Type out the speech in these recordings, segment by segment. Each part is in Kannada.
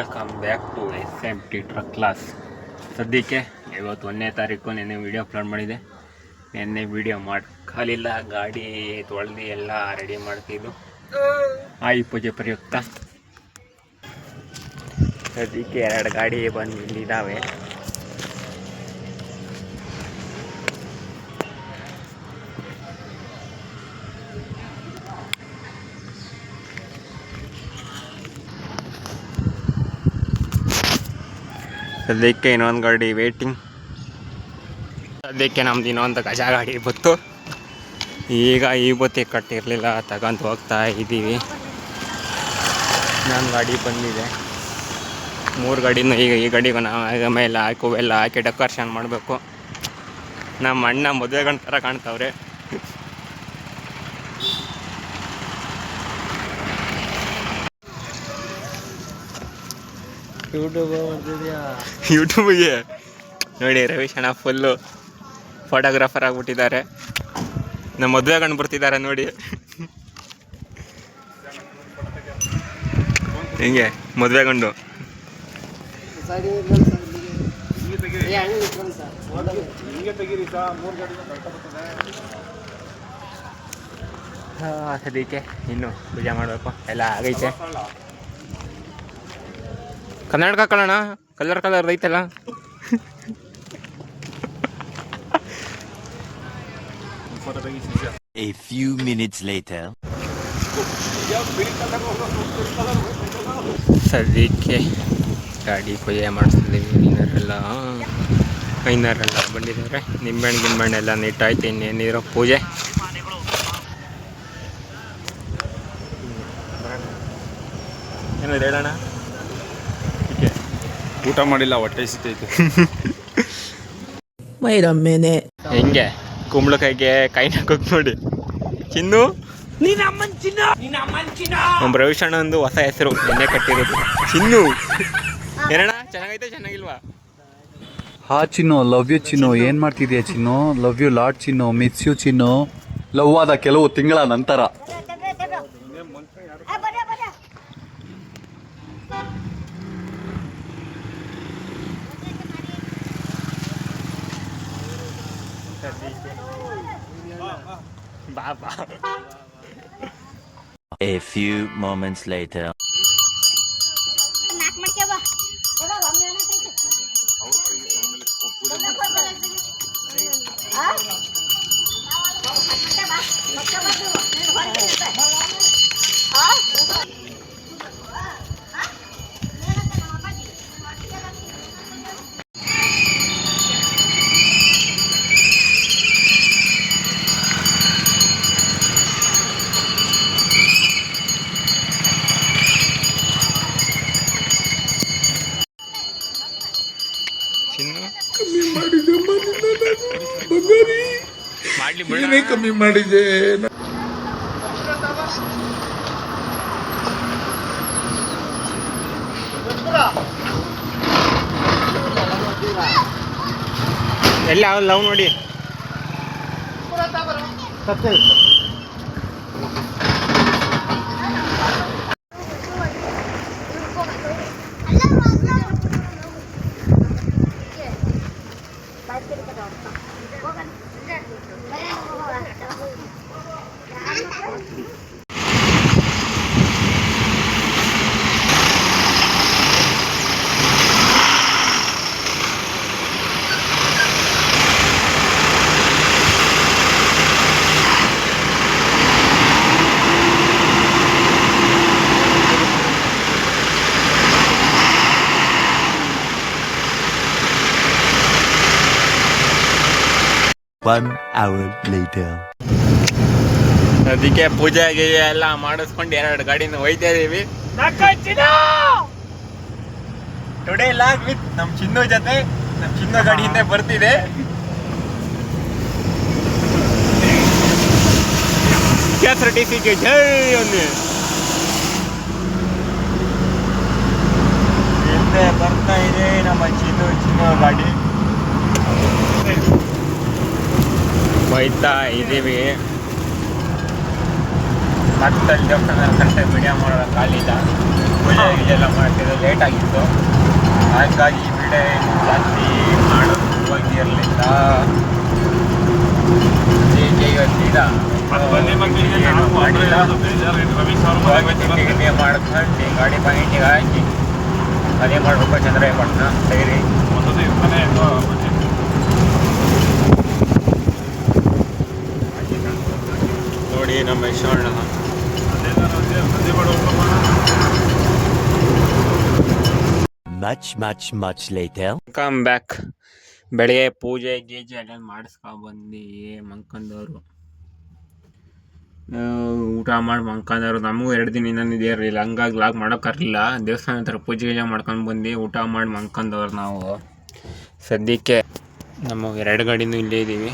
Welcome back to SMT truck class. ಸದ್ಯಕ್ಕೆ ಇವತ್ತು 1ನೇ ತಾರೀಕು. ನೆನ್ನೆ ವೀಡಿಯೋ ಅಪ್ಲೋಡ್ ಮಾಡಿದೆ. ನೆನ್ನೆ ವೀಡಿಯೋ ಮಾಡ್ಕಲಿಲ್ಲ, ಗಾಡಿ ತೊಳೆದು ಎಲ್ಲ ರೆಡಿ ಮಾಡ್ತಿದ್ದು ಆಯಿ ಪೂಜೆ ಪ್ರಯುಕ್ತ. ಸದ್ಯಕ್ಕೆ 2 ಗಾಡಿ ಬಂದು ಇಲ್ಲಿದ್ದಾವೆ. ಸದ್ಯಕ್ಕೆ ಇನ್ನೊಂದು ಗಾಡಿ ವೇಟಿಂಗ್. ಸದ್ಯಕ್ಕೆ ನಮ್ದು ಇನ್ನೊಂದು ಗಜ ಗಾಡಿ ಬಂತು. ಈಗ ಈ ಬತ್ತಿ ಕಟ್ಟಿರಲಿಲ್ಲ, ತಗೊಂಡು ಹೋಗ್ತಾ ಇದ್ದೀವಿ. ಇನ್ನೊಂದು ಗಾಡಿ ಬಂದಿದೆ. 3 ಗಾಡಿನೂ ಈಗ ಈ ಗಾಡಿಗೂ ನಾವು ಮೇಲೆ ಎಲ್ಲ ಹಾಕಿ ಡೆಕೋರೇಷನ್ ಮಾಡಬೇಕು. ನಮ್ಮ ಅಣ್ಣ ಮದುವೆ ಗಂಡ ಥರ ಕಾಣ್ತಾವ್ರೆ. ಯೂಟ್ಯೂಬಿಗೆ ನೋಡಿ, ರವೀಶ್ ಅಣ್ಣ ಫುಲ್ಲು ಫೋಟೋಗ್ರಾಫರ್ ಆಗಿಬಿಟ್ಟಿದ್ದಾರೆ. ನಮ್ಮ ಮದುವೆ ಗಂಡು ಬರ್ತಿದ್ದಾರೆ ನೋಡಿ. ಹಿಂಗೆ ಮದುವೆ ಗಂಡು. ಸದ್ಯಕ್ಕೆ ಇನ್ನು ಪೂಜೆ ಮಾಡಬೇಕು, ಎಲ್ಲ ಆಗೈತೆ. ಕನ್ನಡಕ ಕಳ್ಳೋಣ, ಕಲರ್ ಐತಲ್ಲ. A few minutes later. ಸದ್ಯಕ್ಕೆ ಗಾಡಿ ಪೂಜೆ ಮಾಡಿಸ್ತಿದ್ದೀವಿ. ಐನರೆಲ್ಲ ಬಂದಿದ್ದಾರೆ. ನಿಂಬೆಹಣ್ಣು ಎಲ್ಲ ನೀಟಾಯ್ತು. ಇನ್ನೇನಿರೋ ಪೂಜೆ. ಏನಾದ್ರು ಹೇಳೋಣ? ಊಟ ಮಾಡಿಲ್ಲ, ಹೊಟ್ಟೆ ಸಿತೈತೆ. ಹೆಂಗೆ ಕುಂಬಳಕಾಯಿಗೆ ಕೈನ ಕುಕ್ ನೋಡಿ. ಚಿನ್ನು ನಮ್ಮ ರವಿಶಣ್ಣ ಒಂದು ಹೊಸ ಹೆಸರು ಎಣ್ಣೆ ಕಟ್ಟಿರೋದು, ಚಿನ್ನು. ಏನಣ್ಣ, ಚೆನ್ನಾಗೈತೆ ಚೆನ್ನಾಗಿಲ್ವಾ? ಹಾ ಚಿನ್ನು, ಲವ್ ಯು ಚಿನ್ನು. ಏನ್ ಮಾಡ್ತಿದ್ಯಾ ಚಿನ್ನು? ಲವ್ ಯು ಲಾಟ್ ಚಿನ್ನು, ಮಿಸ್ ಯು ಚಿನ್ನು. ಲವ್ ಆದ ಕೆಲವು ತಿಂಗಳ ನಂತರ ಬಾಬಾ. A few moments later. ಕಮ್ಮಿ ಮಾಡಿದೆ. ಎಲ್ಲ ಲವ್ ನೋಡಿ. One hour later. ಅದಕ್ಕೆ ಪೂಜೆ ಎಲ್ಲ ಮಾಡಿಸ್ಕೊಂಡು 2 ಗಾಡಿನ ಒಯ್ತಾ ಇದೀವಿ. ಟುಡೇ ಲಾಗ್ ವಿತ್ ನಮ್ಮ ಚಿನ್ನು ಜೊತೆ. ನಮ್ಮ ಚಿನ್ನು ಗಾಡಿ ಹಿಂದೆ ಬರ್ತಿದೆ. KSRTCಗೆ ಜೈ ಒಂದು ಹಿಂದೆ ಬರ್ತಾ ಇದೆ ನಮ್ಮ ಚಿನ್ನು ಗಾಡಿ. ಒಯ್ತಾ ಇದ್ದೀವಿ. ಮತ್ತೆ ಅಲ್ಲಿ ದೇವಸ್ಥಾನ ಕರೆಕ್ಟಾಗಿ ವಿಡಿಯೋ ಮಾಡೋಕ್ಕಾಗಲಿಲ್ಲ. ಇದೆಲ್ಲ ಮಾಡ್ತಿದ್ದು ಲೇಟ್ ಆಗಿತ್ತು, ಹಾಗಾಗಿ ವಿಡಿಯೋ ಜಾಸ್ತಿ ಮಾಡೋದು ಹೋಗಿರಲಿಲ್ಲ. ಇವತ್ತೀಗ ಮಾಡಿಲ್ಲ, ತಿಂಡಿ ಮಾಡ್ಕೊಂಡು ಗಾಡಿ ಪಾಯಿಂಟಿಗೆ ಹಾಕಿ ಅದೇ ಮಾಡ್ಬೇಕು. ಚಂದ್ರಾಯಪಟ್ಟಣ ಡೈರಿ ನೋಡಿ ನಮ್ಮ ಯಶೋಣ್ಣ. Much later. Come back. ಬೆಳಗ್ಗೆ ಪೂಜೆ ಗೀಜೆ ಎಲ್ಲ ಮಾಡಿಸ್ಕೊಬಂದು ಮಂಕಂದವರು ಊಟ ಮಾಡಿ ಮಂಕಂದವರು. ನಮಗೂ 2 ದಿನ ಇನ್ನೊಂದು ಇದೇ ಇರಲಿಲ್ಲ, ಹಂಗಾಗಿ ಲಾಗ್ ಮಾಡೋಕ್ಕಾಗಲಿಲ್ಲ. ದೇವಸ್ಥಾನ ಹತ್ರ ಪೂಜೆ ಗೀಜೆ ಮಾಡ್ಕೊಂಡು ಬಂದು ಊಟ ಮಾಡಿ ಮಂಕಂದವ್ರು ನಾವು. ಸದ್ಯಕ್ಕೆ ನಮ್ಮ 2 ಗಾಡಿನೂ ಇಲ್ಲೇ ಇದ್ದೀವಿ.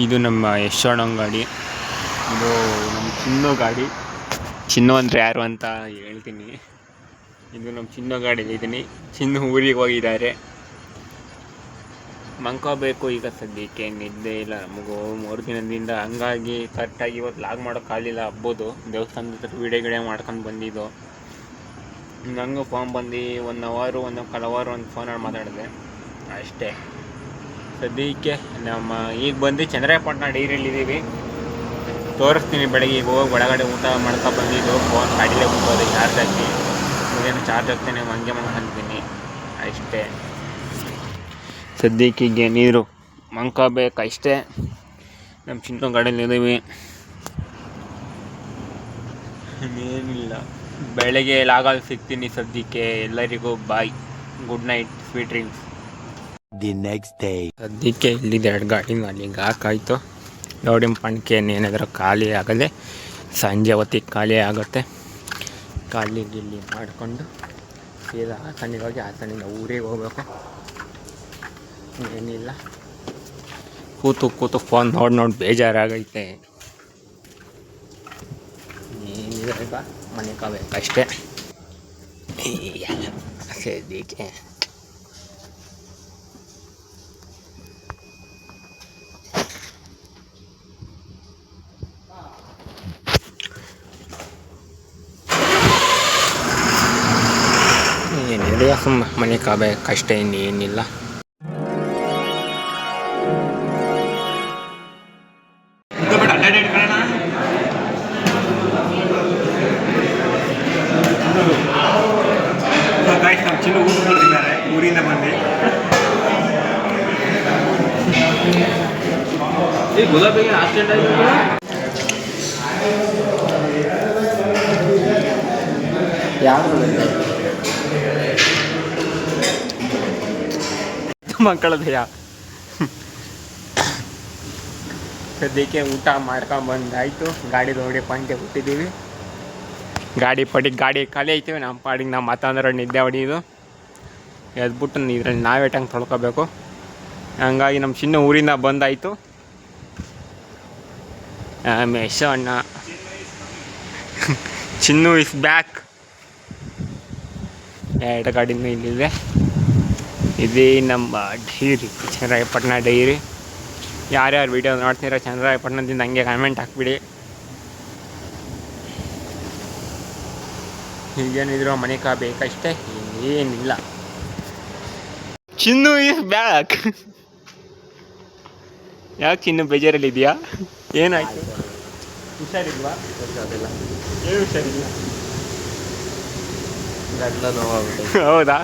ಇದು ನಮ್ಮ ಯಶೋಣ್ಣ ಗಾಡಿ, ಇದು ನಮ್ಮ ಚಿನ್ನು ಗಾಡಿ. ಚಿನ್ನು ಅಂದರೆ ಯಾರು ಅಂತ ಹೇಳ್ತೀನಿ. ಇದು ನಮ್ಮ ಚಿನ್ನು ಗಾಡಿಲಿದ್ದೀನಿ. ಚಿನ್ನು ಊರಿಗೆ ಹೋಗಿದ್ದಾರೆ, ಮಂಕೋಬೇಕು ಈಗ. ಸದ್ಯಕ್ಕೆ ನಿದ್ದೆ ಇಲ್ಲ ನಮಗೂ 3 ದಿನದಿಂದ, ಹಂಗಾಗಿ ಕರೆಕ್ಟಾಗಿ ಇವತ್ತು ಲಾಗ್ ಮಾಡೋಕ್ಕಾಗಲಿಲ್ಲ. ಹಬ್ಬದು ದೇವಸ್ಥಾನದ ಹತ್ರ ವಿಡಿಯೋ ಮಾಡ್ಕೊಂಡು ಬಂದಿದ್ದು. ನನಗೂ ಫೋನ್ ಬಂದು 1 ಅವರ್ 1.25 ಅವರ್ ಒಂದು ಫೋನಲ್ಲಿ ಮಾತಾಡಿದೆ ಅಷ್ಟೇ. ಸದ್ಯಕ್ಕೆ ನಮ್ಮ ಈಗ ಬಂದು ಚಂದ್ರಾಯಪಟ್ಟಣ ಡೈರಿಯಲ್ಲಿದ್ದೀವಿ. ತೋರಿಸ್ತೀನಿ ಬೆಳಗ್ಗೆ. ಈಗ ಹೋಗಿ ಒಳಗಡೆ ಊಟ ಮಾಡ್ಕೊಂಡು ಬಂದಿದ್ದು. ಫೋನ್ ಗಾಡಿಲೇ ಬಿಡ್ಬೋದು ಚಾರ್ಜ್ ಹಾಕಿ. ಇದೇನು ಚಾರ್ಜ್ ಹಾಕ್ತೇನೆ ಹಂಗೆ ಮಾಡ್ಕೊಂತೀನಿ ಅಷ್ಟೇ. ಸದ್ಯಕ್ಕೆ ಈಗ ನೀರು ಮಂಕೋಬೇಕು ಅಷ್ಟೇ. ನಮ್ಮ ಚಿನ್ನ ಗಾಡಿಯಲ್ಲಿ ಇದ್ದೀವಿ, ಏನಿಲ್ಲ. ಬೆಳಗ್ಗೆ ಲಾಗಲ್ಲಿ ಸಿಗ್ತೀನಿ. ಸದ್ಯಕ್ಕೆ ಎಲ್ಲರಿಗೂ bye, good night, sweet dreams. The next day. ಸದ್ಯಕ್ಕೆ ಇಲ್ಲಿದ್ದು 2 ಗಾಡಿ ಅಲ್ಲಿಗೆ ಹಾಕಾಯ್ತು. ನೋಡಿ ಪಣ್ಕೆ ಏನಾದರೂ ಖಾಲಿ ಆಗದೆ, ಸಂಜೆ ಹೊತ್ತಿಗೆ ಖಾಲಿ ಆಗುತ್ತೆ. ಖಾಲಿ ಗಿಲ್ಲಿ ಮಾಡಿಕೊಂಡು ಸೀದಾ ಹಾಸನಿಗೆ ಹೋಗಿ ಹಾಸನಿಂದ ಊರಿಗೆ ಹೋಗ್ಬೇಕು. ಏನಿಲ್ಲ, ಕೂತು ಫೋನ್ ನೋಡಿ ಬೇಜಾರಾಗೈತೆ. ಏನಿದೆ ಈಗ ಮನೆಗೆ ಹೋಗ್ಬೇಕಷ್ಟೇ. ಸದ್ಯಕ್ಕೆ ಏನಿಲ್ಲ, ಸುಮ್ಮ ಮನೆಗೆ ಹೋಗ್ಬೇಕಷ್ಟೇ, ಇನ್ನೇನಿಲ್ಲ. ಚಿನ್ನ ಊಟ ಮಾಡ್ತಿದ್ದಾರೆ ಊರಿಂದ ಬಂದು. ಈ ಗುಲಾಬಿಗೆ ಆಕ್ಸಿಡೆಂಟ್ ಆಗಿದೆ. ಮಕ್ಕಳದೆಯಾ? ಸದ್ಯಕ್ಕೆ ಊಟ ಮಾಡ್ಕೊಂಬಂದಾಯಿತು. ಗಾಡಿ ನೋಡಿ ಪಾಯಿಂಟಿಗೆ ಹುಟ್ಟಿದ್ದೀವಿ. ಗಾಡಿ ಖಾಲಿ ಐತೀವಿ. ನಮ್ಮ ಪಾಡಿಗೆ ನಾವು ಮಾತಾಂದ್ರೆ ನಿದ್ದೆ ಹೊಡಿಯೋದು. ಎದ್ಬಿಟ್ಟು ಇದ್ರಲ್ಲಿ ನಾವೇ ಟಂಗೆ ತೊಳ್ಕೊಬೇಕು. ಹಂಗಾಗಿ ನಮ್ಮ ಚಿನ್ನ ಊರಿಂದ ಬಂದಾಯಿತು. ಯಶೋಣ್ಣ ಚಿನ್ನು ಇಸ್ ಬ್ಯಾಕ್. 2 ಗಾಡಿನೂ ಇಲ್ಲಿದೆ. ಇದೇ ನಮ್ಮ ಡೈರಿ, ಚಂದ್ರಾಯಪಟ್ಟಣ ಡೈರಿ. ಯಾರ್ಯಾರು ವೀಡಿಯೋ ನೋಡ್ತೀರಾ ಚಂದ್ರಾಯಪಟ್ಟಣದಿಂದ ಹಂಗೆ ಕಮೆಂಟ್ ಹಾಕ್ಬಿಡಿ. ಈಗೇನಿದ್ರು ಮನೆಗೆ ಬೇಕಷ್ಟೇ, ಏನಿಲ್ಲ. ಚಿನ್ನು ಇಸ್ ಬ್ಯಾಕ್. ಯಾಕೆ ಚಿನ್ನು ಬೇಜಾರಲ್ಲಿದೆಯಾ? ಏನಾಯ್ತು? ಹುಷಾರಿಲ್ವಾ? ಏನು ಹುಷಾರಿಲ್ಲ? ಗಡ್ಲ ನೋವಾಗ್ಬಿಟ್ಟು. ಹೌದಾ?